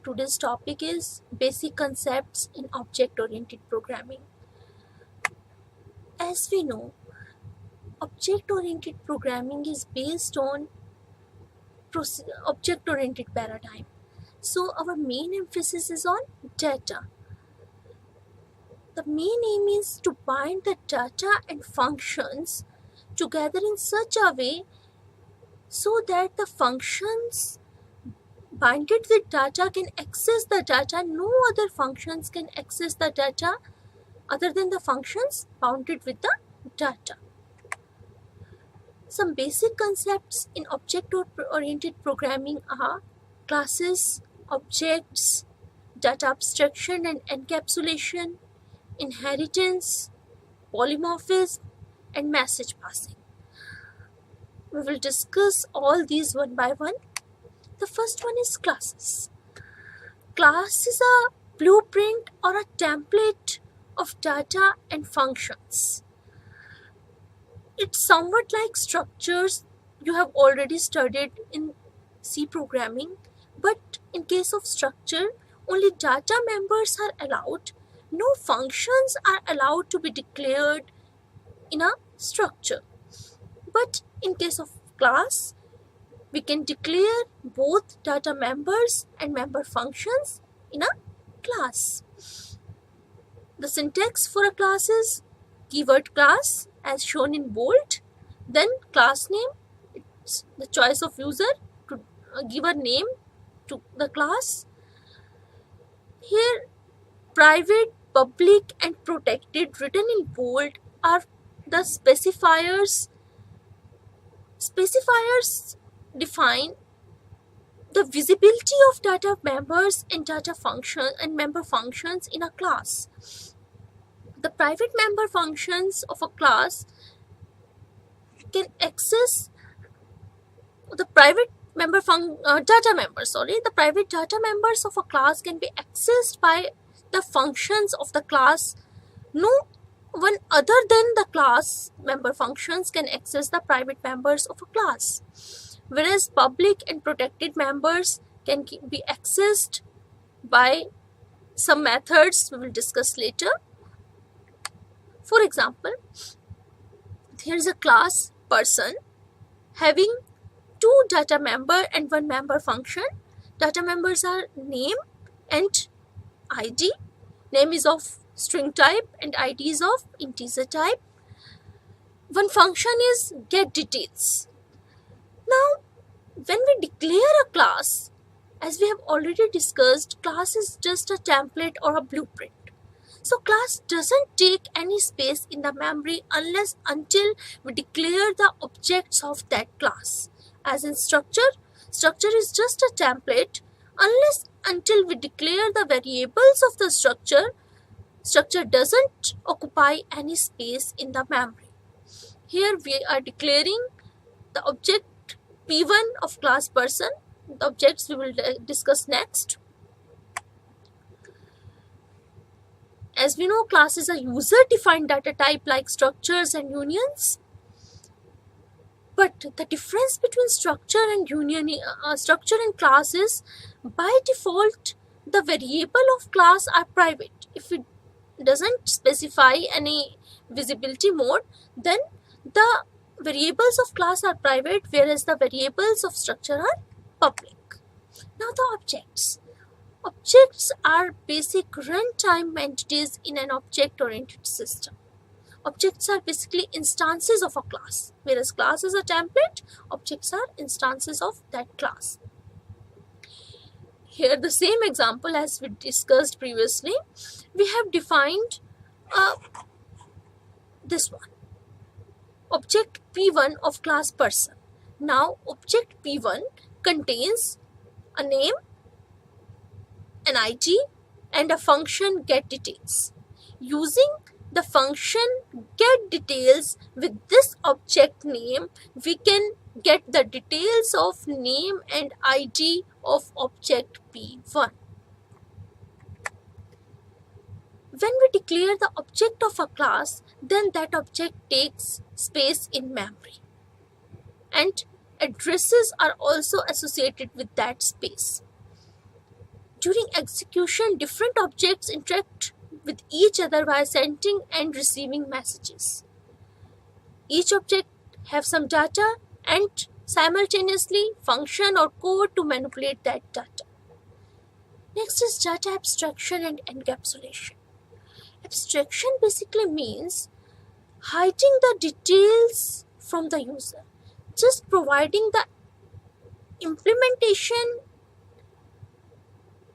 Today's topic is basic concepts in object-oriented programming. As we know, object-oriented programming is based on object-oriented paradigm. So our main emphasis is on data. The main aim is to bind the data and functions together in such a way so that the functions binded with data can access the data. No other functions can access the data other than the functions bounded with the data. Some basic concepts in object-oriented programming are classes, objects, data abstraction and encapsulation, inheritance, polymorphism, and message passing. We will discuss all these one by one. The first one is classes. Class is a blueprint or a template of data and functions. It's somewhat like structures you have already studied in C programming, but in case of structure, only data members are allowed. No functions are allowed to be declared in a structure. But in case of class, we can declare both data members and member functions in a class. The syntax for a class is keyword class as shown in bold, then class name, it's the choice of user to give a name to the class. Here private, public and protected written in bold are the specifiers. Specifiers define the visibility of data members and data function and member functions in a class. The private member functions of a class can access the private data members. The private data members of a class can be accessed by the functions of the class. No one other than the class member functions can access the private members of a class, whereas public and protected members can be accessed by some methods we will discuss later. For example, here is a class person having two data member and one member function. Data members are name and ID. Name is of string type and ID is of integer type. One function is get details. Now, when we declare a class, as we have already discussed, class is just a template or a blueprint. So class doesn't take any space in the memory until we declare the objects of that class. As in structure is just a template until we declare the variables of the structure. Structure doesn't occupy any space in the memory. Here we are declaring the object P1 of class person. The objects we will discuss next. As we know, class is a user-defined data type like structures and unions. But the difference between structure and structure and class is, by default, the variable of class are private. If it doesn't specify any visibility mode, then the variables of class are private, whereas the variables of structure are public. Now the objects. Objects are basic runtime entities in an object-oriented system. Objects are basically instances of a class, whereas class is a template, objects are instances of that class. Here the same example as we discussed previously, we have defined this one. Object P1 of class person. Now object P1 contains a name, an ID and a function get details. Using the function get details with this object name, we can get the details of name and ID of object P1. When we declare the object of a class, then that object takes space in memory and addresses are also associated with that space. During execution, different objects interact with each other by sending and receiving messages. Each object have some data and simultaneously function or code to manipulate that data. Next is data abstraction and encapsulation. Abstraction basically means hiding the details from the user, just providing the implementation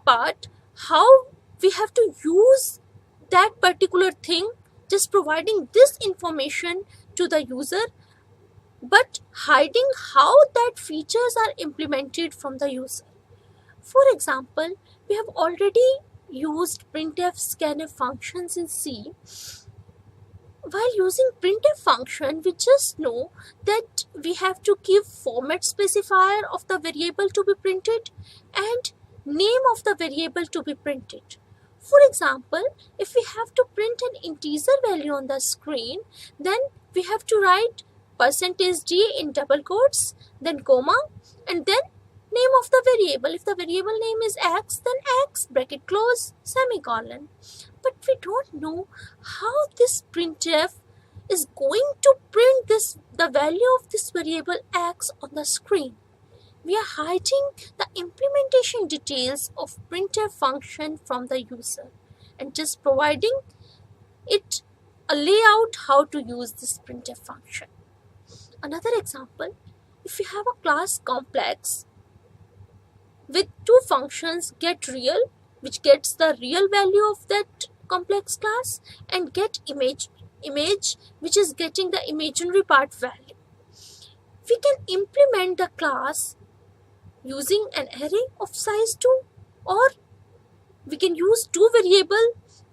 part, how we have to use that particular thing, just providing this information to the user, but hiding how that features are implemented from the user. For example, we have already used printf, scanf functions in C. While using printf function, we just know that we have to give format specifier of the variable to be printed and name of the variable to be printed. For example, if we have to print an integer value on the screen, then we have to write %d in double quotes, then comma, and then name of the variable. If the variable name is x, then x, bracket close, semicolon. But we don't know how this printf is going to print the value of this variable x on the screen. We are hiding the implementation details of printf function from the user and just providing it a layout how to use this printf function. Another example, if you have a class complex with two functions, getReal, which gets the real value of that complex class, and getImage, which is getting the imaginary part value. We can implement the class using an array of size 2, or we can use two variables,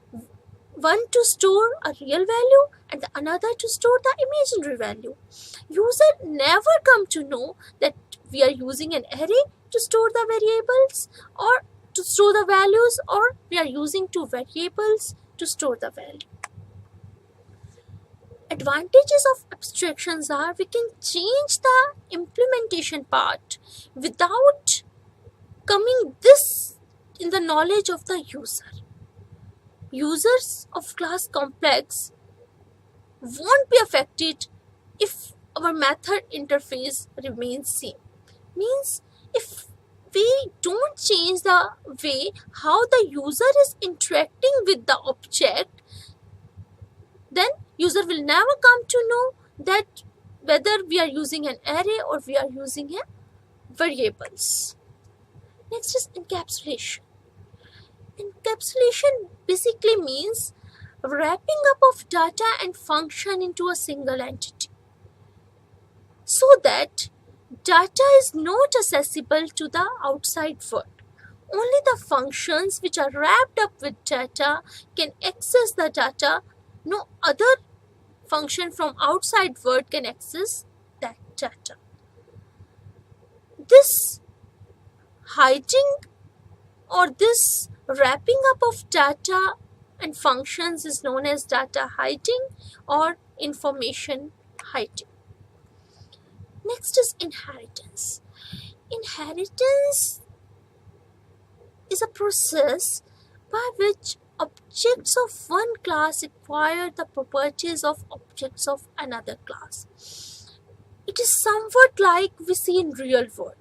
one to store a real value and the another to store the imaginary value. User never come to know that we are using an array to store the variables or to store the values, or we are using two variables to store the value. Advantages of abstractions are we can change the implementation part without coming this in the knowledge of the user. Users of class complex won't be affected if our method interface remains same. Means if we don't change the way how the user is interacting with the object, then user will never come to know that whether we are using an array or we are using a variables. Next is encapsulation. Encapsulation basically means wrapping up of data and function into a single entity, so that data is not accessible to the outside world. Only the functions which are wrapped up with data can access the data. No other function from outside world can access that data. This hiding or this wrapping up of data and functions is known as data hiding or information hiding. Next is inheritance. Inheritance is a process by which objects of one class acquire the properties of objects of another class. It is somewhat like we see in real world,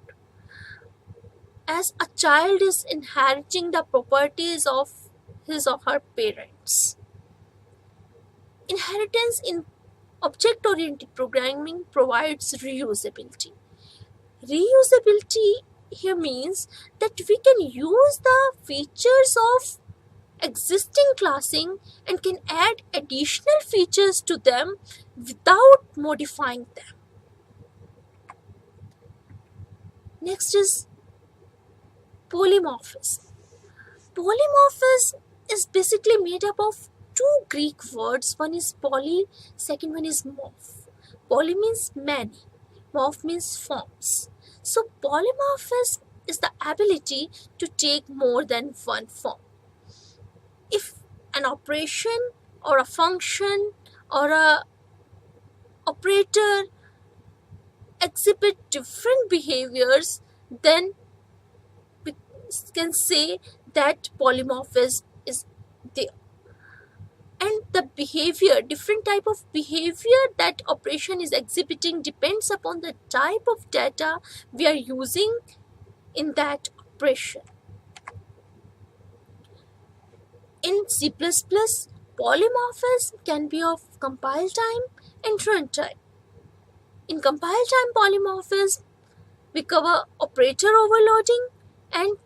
as a child is inheriting the properties of his or her parents. Inheritance in object-oriented programming provides reusability. Reusability here means that we can use the features of existing classing and can add additional features to them without modifying them. Next is polymorphism. Polymorphism is basically made up of two Greek words. One is poly, second one is morph. Poly means many, morph means forms. So polymorphism is the ability to take more than one form. If an operation or a function or a operator exhibit different behaviors, then we can say that polymorphism is there. And the behavior, different type of behavior that operation is exhibiting depends upon the type of data we are using in that operation. In C++, polymorphism can be of compile time and runtime. In compile time polymorphism, we cover operator overloading and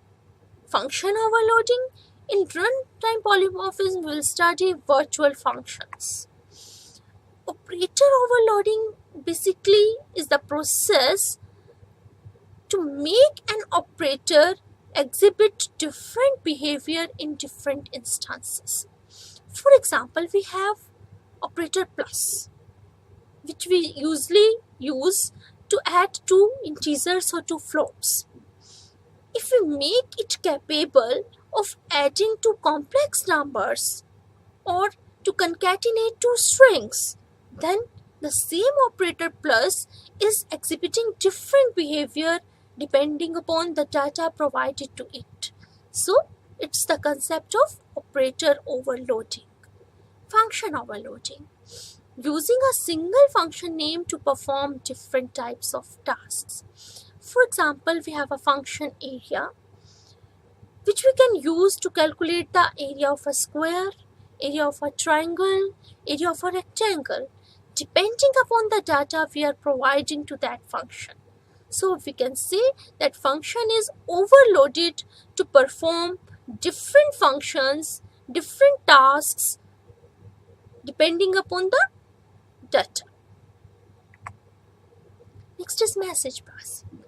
function overloading. In runtime polymorphism, we will study virtual functions. Operator overloading basically is the process to make an operator exhibit different behavior in different instances. For example, we have operator plus, which we usually use to add two integers or two floats. If we make it capable of adding two complex numbers or to concatenate two strings, then the same operator plus is exhibiting different behavior depending upon the data provided to it. So, it's the concept of operator overloading. Function overloading. Using a single function name to perform different types of tasks. For example, we have a function area, which we can use to calculate the area of a square, area of a triangle, area of a rectangle, depending upon the data we are providing to that function. So we can say that function is overloaded to perform different functions, different tasks, depending upon the data. Next is message passing.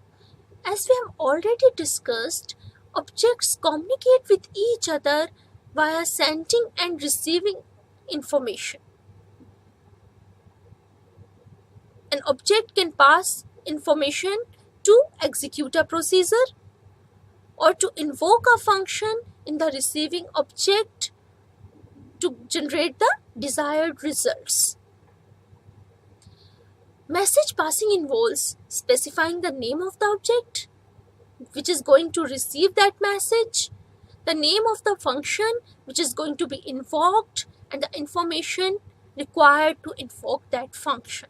As we have already discussed, objects communicate with each other via sending and receiving information. An object can pass information to execute a procedure or to invoke a function in the receiving object to generate the desired results. Message passing involves specifying the name of the object which is going to receive that message, the name of the function which is going to be invoked, and the information required to invoke that function.